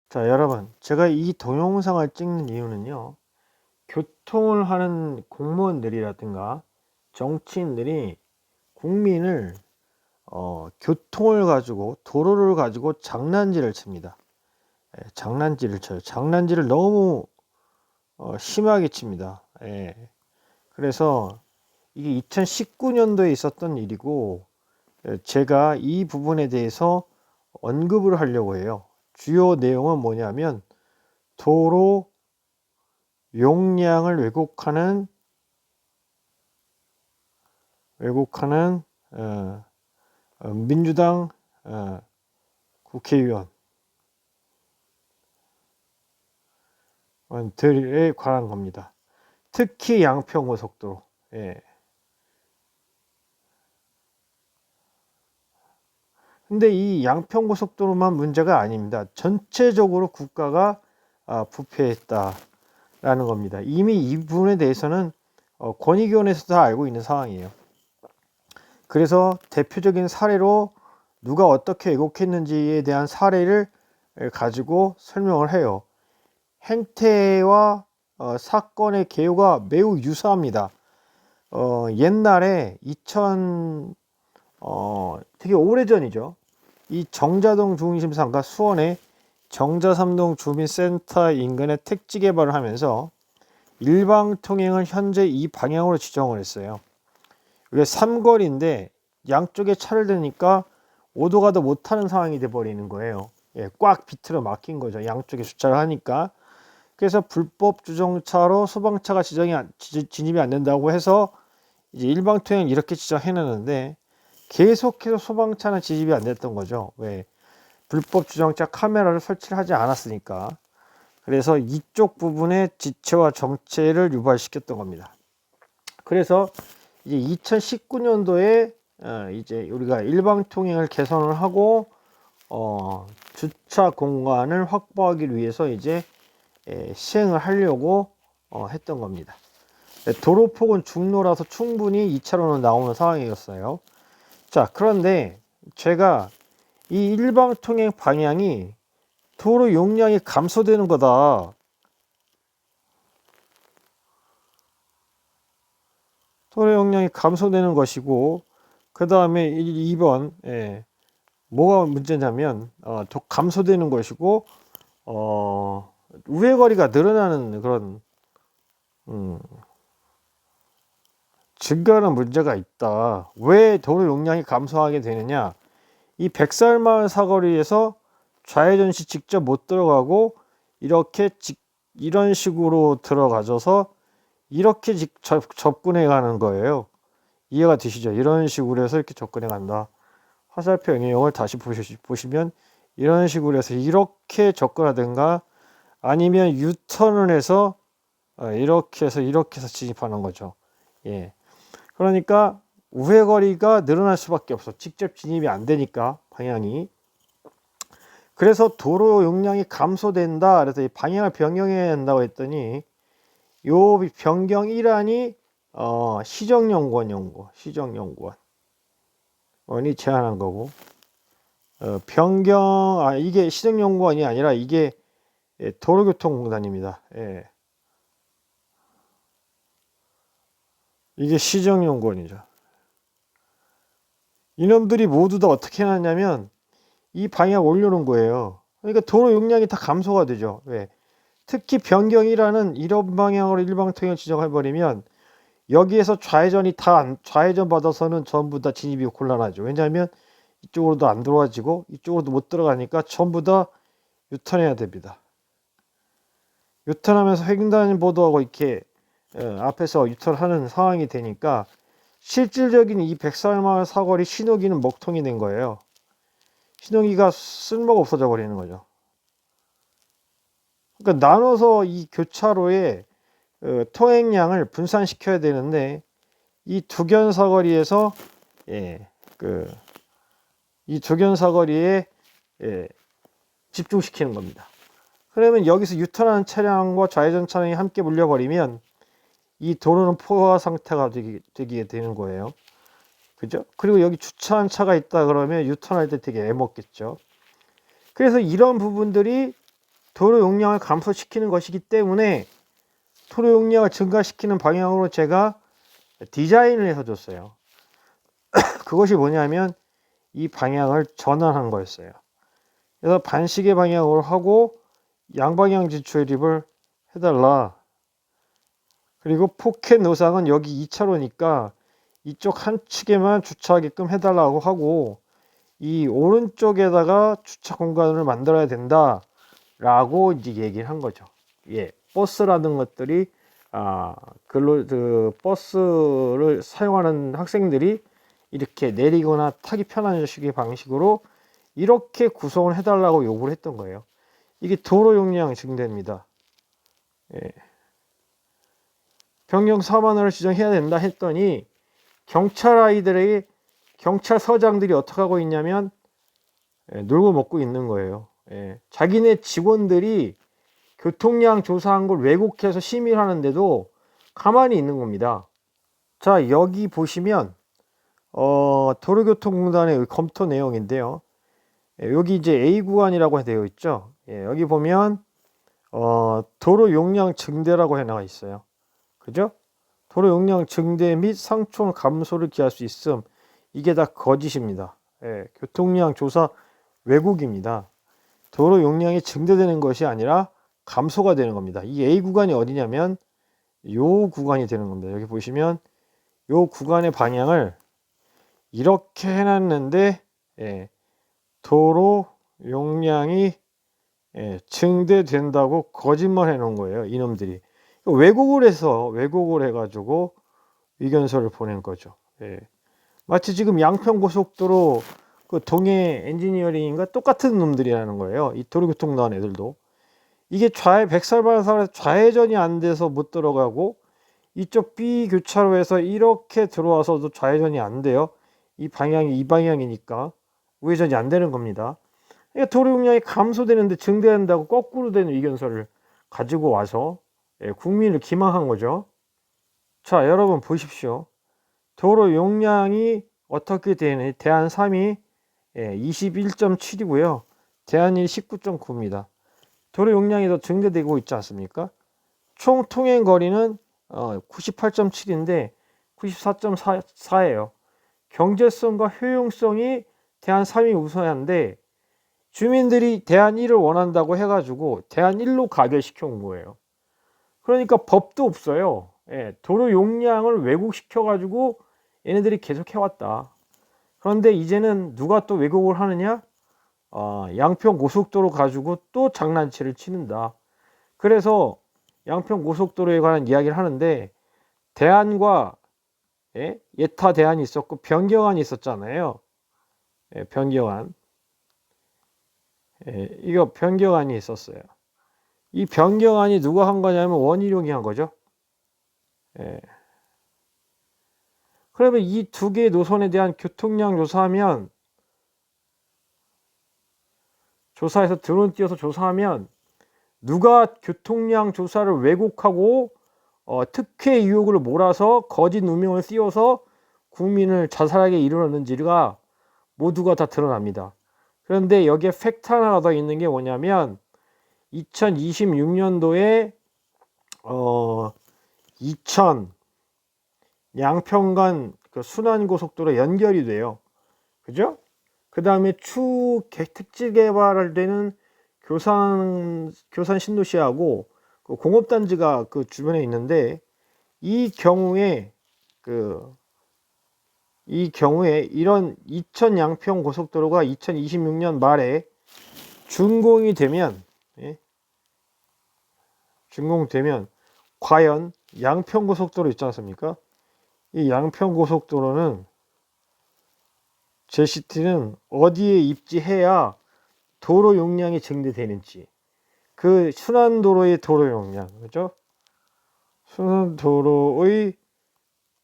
자, 여러분, 제가 이 동영상을 찍는 이유는요, 교통을 하는 공무원들이라든가 정치인들이 국민을 교통을 가지고 도로를 가지고 장난질을 칩니다. 장난질을 쳐요. 장난질을 너무 심하게 칩니다. 그래서 이게 2019년도에 있었던 일이고, 제가 이 부분에 대해서 언급을 하려고 해요. 주요 내용은 뭐냐면 도로 용량을 왜곡하는 민주당 국회의원들에 관한 겁니다. 특히 양평고속도로. 근데 이 양평고속도로만 문제가 아닙니다. 전체적으로 국가가 부패했다라는 겁니다. 이미 이 부분에 대해서는 권익위원회에서 다 알고 있는 상황이에요. 그래서 대표적인 사례로 누가 어떻게 왜곡했는지에 대한 사례를 가지고 설명을 해요. 행태와 사건의 개요가 매우 유사합니다. 옛날에 되게 오래전이죠. 이 정자동 중심상가 수원의 정자삼동 주민센터 인근에 택지 개발을 하면서 일방 통행을 현재 이 방향으로 지정을 했어요. 이게 삼거리인데 양쪽에 차를 대니까 오도 가도 못하는 상황이 돼버리는 거예요. 꽉 비틀어 막힌 거죠. 양쪽에 주차를 하니까. 그래서 불법 주정차로 소방차가 진입이 안 된다고 해서 이제 일방 통행 이렇게 지정해놨는데 계속해서 소방차는 진입이 안 됐던 거죠. 왜? 불법 주정차 카메라를 설치를 하지 않았으니까. 그래서 이쪽 부분에 지체와 정체를 유발시켰던 겁니다. 그래서 이제 2019년도에 이제 우리가 일방 통행을 개선을 하고 주차 공간을 확보하기 위해서 이제 시행을 하려고 했던 겁니다. 도로폭은 중로라서 충분히 2차로는 나오는 상황이었어요. 자, 그런데 제가 이 일방 통행 방향이 도로 용량이 감소되는 거다. 도로 용량이 감소되는 것이고, 그 다음에 2번, 뭐가 문제냐면, 감소되는 것이고, 우회거리가 늘어나는 그런, 증가하는 문제가 있다. 왜 도로 용량이 감소하게 되느냐? 이 백살마을 사거리에서 좌회전 시 직접 못 들어가고 이런 식으로 들어가져서 이렇게 접근해 가는 거예요. 이해가 되시죠? 이런 식으로 해서 이렇게 접근해 간다. 화살표 영역을 다시 보시면 이런 식으로 해서 이렇게 접근하든가 아니면 유턴을 해서 이렇게 해서 진입하는 거죠. 그러니까 우회거리가 늘어날 수밖에 없어. 직접 진입이 안 되니까 방향이. 그래서 도로 용량이 감소된다. 그래서 이 방향을 변경해야 한다고 했더니 요 변경 일환이 시정연구원이 제안한 거고, 이게 시정연구원이 아니라 이게 도로교통공단입니다. 이게 시정연구원이죠. 이놈들이 모두 다 어떻게 해놨냐면 이 방향 올려놓은 거예요. 그러니까 도로 용량이 다 감소가 되죠. 왜? 특히 변경이라는 이런 방향으로 일방통행을 지정해버리면 여기에서 좌회전 받아서는 전부 다 진입이 곤란하죠. 왜냐하면 이쪽으로도 안 들어와지고 이쪽으로도 못 들어가니까 전부 다 유턴해야 됩니다. 유턴하면서 횡단보도하고 이렇게 앞에서 유턴하는 상황이 되니까 실질적인 이 백살마을 사거리 신호기는 먹통이 된 거예요. 신호기가 쓸모가 없어져 버리는 거죠. 그러니까 나눠서 이 교차로에 통행량을 분산시켜야 되는데 이 두견 사거리에서 이 두견 사거리에 집중시키는 겁니다. 그러면 여기서 유턴하는 차량과 좌회전 차량이 함께 물려버리면 이 도로는 포화 상태가 되게 되는 거예요. 그죠? 그리고 여기 주차한 차가 있다 그러면 유턴할 때 되게 애먹겠죠. 그래서 이런 부분들이 도로 용량을 감소시키는 것이기 때문에 도로 용량을 증가시키는 방향으로 제가 디자인을 해서 줬어요. 그것이 뭐냐면 이 방향을 전환한 거였어요. 그래서 반시계 방향으로 하고 양방향 지출입을 해달라. 그리고 포켓 노상은 여기 2차로니까 이쪽 한 측에만 주차하게끔 해달라고 하고 이 오른쪽에다가 주차 공간을 만들어야 된다 라고 이제 얘기를 한 거죠. 예, 버스라는 것들이 버스를 사용하는 학생들이 이렇게 내리거나 타기 편한 식의 방식으로 이렇게 구성을 해달라고 요구를 했던 거예요. 이게 도로 용량 증대입니다. 예. 변경 4만 원을 지정해야 된다 했더니 경찰 아이들에게 경찰서장들이 어떻게 하고 있냐면 놀고 먹고 있는 거예요. 자기네 직원들이 교통량 조사한 걸 왜곡해서 심의를 하는데도 가만히 있는 겁니다. 자, 여기 보시면 도로교통공단의 검토 내용인데요. 여기 이제 A 구간이라고 되어 있죠. 여기 보면 도로 용량 증대라고 해 나와 있어요. 그죠? 도로 용량 증대 및 상촌 감소를 기할 수 있음. 이게 다 거짓입니다. 교통량 조사 왜곡입니다. 도로 용량이 증대되는 것이 아니라 감소가 되는 겁니다. 이 A 구간이 어디냐면 요 구간이 되는 겁니다. 여기 보시면 요 구간의 방향을 이렇게 해놨는데 도로 용량이 증대된다고 거짓말 해놓은 거예요. 이놈들이 왜곡을 해가지고 의견서를 보낸 거죠. 마치 지금 양평고속도로 그 동해 엔지니어링인가 똑같은 놈들이라는 거예요. 이 도로교통단 애들도 이게 백살반사에서 좌회전이 안 돼서 못 들어가고 이쪽 B 교차로에서 이렇게 들어와서도 좌회전이 안 돼요. 이 방향이 이 방향이니까 우회전이 안 되는 겁니다. 그러니까 도로 용량이 감소되는데 증대한다고 거꾸로 되는 의견서를 가지고 와서 국민을 기망한 거죠. 자, 여러분 보십시오. 도로 용량이 어떻게 되는 대안 3이 21.7이고요. 대안 1 19.9입니다. 도로 용량이 더 증대되고 있지 않습니까? 총 통행 거리는 98.7인데 94.4예요. 경제성과 효용성이 대안 3이 우선한데 주민들이 대안 1을 원한다고 해가지고 대안 1로 가결시켜 온 거예요. 그러니까 법도 없어요. 도로 용량을 왜곡시켜가지고 얘네들이 계속 해왔다. 그런데 이제는 누가 또 왜곡을 하느냐? 양평 고속도로 가지고 또 장난치를 치는다. 그래서 양평 고속도로에 관한 이야기를 하는데 대안과 예타 대안이 있었고 변경안이 있었잖아요. 변경안. 이거 변경안이 있었어요. 이 변경안이 누가 한 거냐면 원희룡이 한 거죠. 그러면 이 두 개의 노선에 대한 교통량 조사해서 드론 띄워서 조사하면 누가 교통량 조사를 왜곡하고 특혜 의혹을 몰아서 거짓 누명을 씌워서 국민을 자살하게 이르렀는지가 모두가 다 드러납니다. 그런데 여기에 팩트 하나가 더 있는 게 뭐냐면 2026년도에 이천 양평간 그 순환고속도로 연결이 돼요. 그죠? 그 다음에 추 특지 개발되는 교산 신도시하고 그 공업단지가 그 주변에 있는데 이 경우에 이런 이천 양평 고속도로가 2026년 말에 준공이 되면 과연 양평 고속도로 있지 않습니까? 이 양평 고속도로는 제시티는 어디에 입지해야 도로 용량이 증대되는지, 그 순환도로의 도로 용량, 그죠? 순환도로의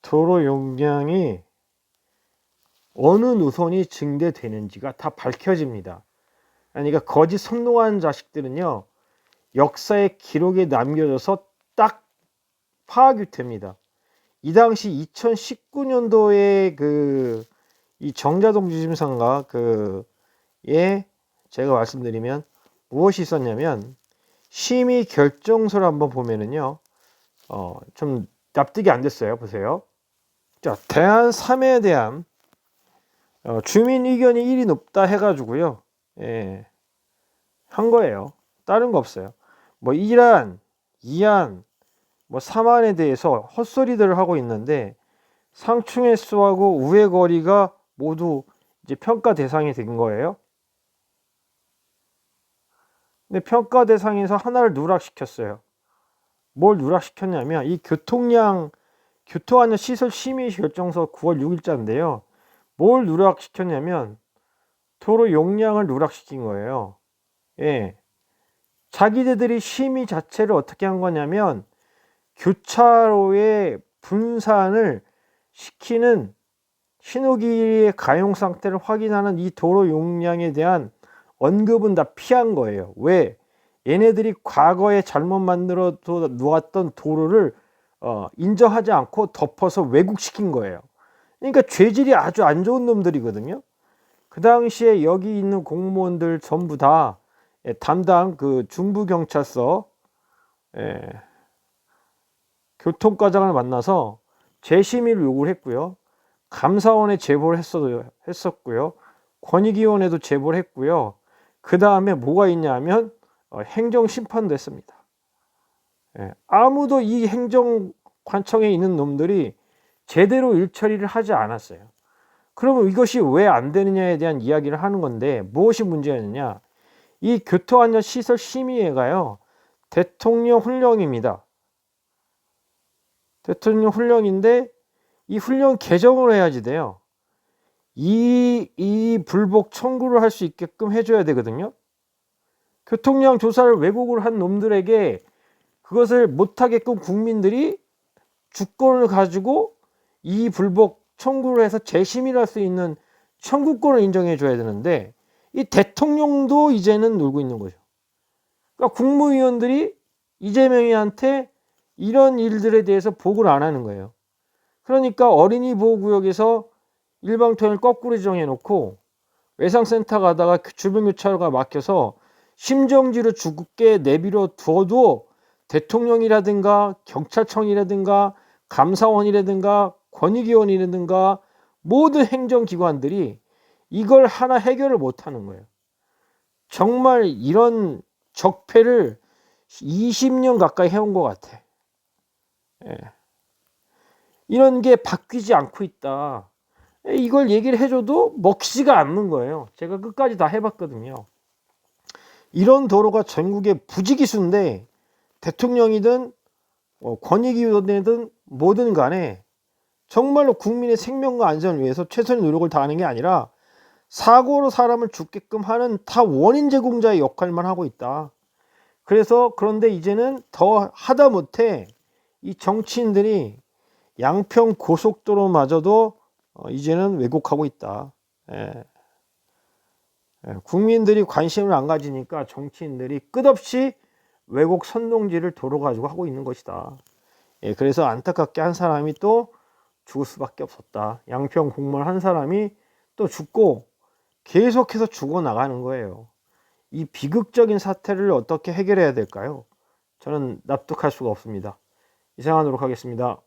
도로 용량이 어느 노선이 증대되는지가 다 밝혀집니다. 그러니까 거짓 선동한 자식들은요, 역사의 기록에 남겨져서 딱 파악이 됩니다. 이 당시 2019년도에 이 정자동 주심상가 제가 말씀드리면 무엇이 있었냐면 심의 결정서를 한번 보면은요, 좀 납득이 안 됐어요. 보세요. 자, 대안 3에 대한 주민 의견이 1이 높다 해가지고요, 예, 한 거예요. 다른 거 없어요. 뭐 1안, 2안, 뭐 3안에 대해서 헛소리들을 하고 있는데 상충의 수하고 우회 거리가 모두 이제 평가 대상이 된 거예요. 근데 평가 대상에서 하나를 누락시켰어요. 뭘 누락시켰냐면 이 교통안전 시설 심의 결정서 9월 6일자인데요. 뭘 누락시켰냐면 도로 용량을 누락시킨 거예요. 예. 자기들이 심의 자체를 어떻게 한 거냐면 교차로의 분산을 시키는 신호기의 가용 상태를 확인하는 이 도로 용량에 대한 언급은 다 피한 거예요. 왜? 얘네들이 과거에 잘못 만들어 놓았던 도로를 인정하지 않고 덮어서 왜곡시킨 거예요. 그러니까 죄질이 아주 안 좋은 놈들이거든요. 그 당시에 여기 있는 공무원들 전부 다 담당 그 중부경찰서 교통과장을 만나서 재심의를 요구를 했고요. 감사원에 제보를 했었고요. 권익위원회도 제보를 했고요. 그 다음에 뭐가 있냐면 행정심판도 했습니다. 아무도 이 행정관청에 있는 놈들이 제대로 일처리를 하지 않았어요. 그러면 이것이 왜 안 되느냐에 대한 이야기를 하는 건데 무엇이 문제였느냐. 이 교통안전시설 심의회가요, 대통령 훈령입니다. 대통령 훈령인데 이 훈령 개정을 해야지 돼요. 이 불복 청구를 할 수 있게끔 해줘야 되거든요. 교통량 조사를 왜곡을 한 놈들에게 그것을 못하게끔 국민들이 주권을 가지고 이 불복 청구를 해서 재심의를 할 수 있는 청구권을 인정해 줘야 되는데 이 대통령도 이제는 놀고 있는 거죠. 그러니까 국무위원들이 이재명이한테 이런 일들에 대해서 보고를 안 하는 거예요. 그러니까 어린이 보호구역에서 일방통행을 거꾸로 정해놓고 외상센터 가다가 주변 교차로가 막혀서 심정지로 죽게 내비려 두어도 대통령이라든가 경찰청이라든가 감사원이라든가 권익위원이라든가 모든 행정기관들이 이걸 하나 해결을 못하는 거예요. 정말 이런 적폐를 20년 가까이 해온 것 같아. 예. 이런 게 바뀌지 않고 있다. 이걸 얘기를 해줘도 먹히지가 않는 거예요. 제가 끝까지 다 해봤거든요. 이런 도로가 전국에 부지기수인데 대통령이든 권익위원회든 뭐든 간에 정말로 국민의 생명과 안전을 위해서 최선의 노력을 다하는 게 아니라 사고로 사람을 죽게끔 하는 다 원인 제공자의 역할만 하고 있다. 그래서 그런데 이제는 더 하다못해 이 정치인들이 양평 고속도로마저도 이제는 왜곡하고 있다. 국민들이 관심을 안 가지니까 정치인들이 끝없이 왜곡 선동질을 도로 가지고 하고 있는 것이다. 그래서 안타깝게 한 사람이 또 죽을 수밖에 없었다. 양평 공무원 한 사람이 또 죽고 계속해서 죽어 나가는 거예요. 이 비극적인 사태를 어떻게 해결해야 될까요? 저는 납득할 수가 없습니다. 이상하도록 하겠습니다.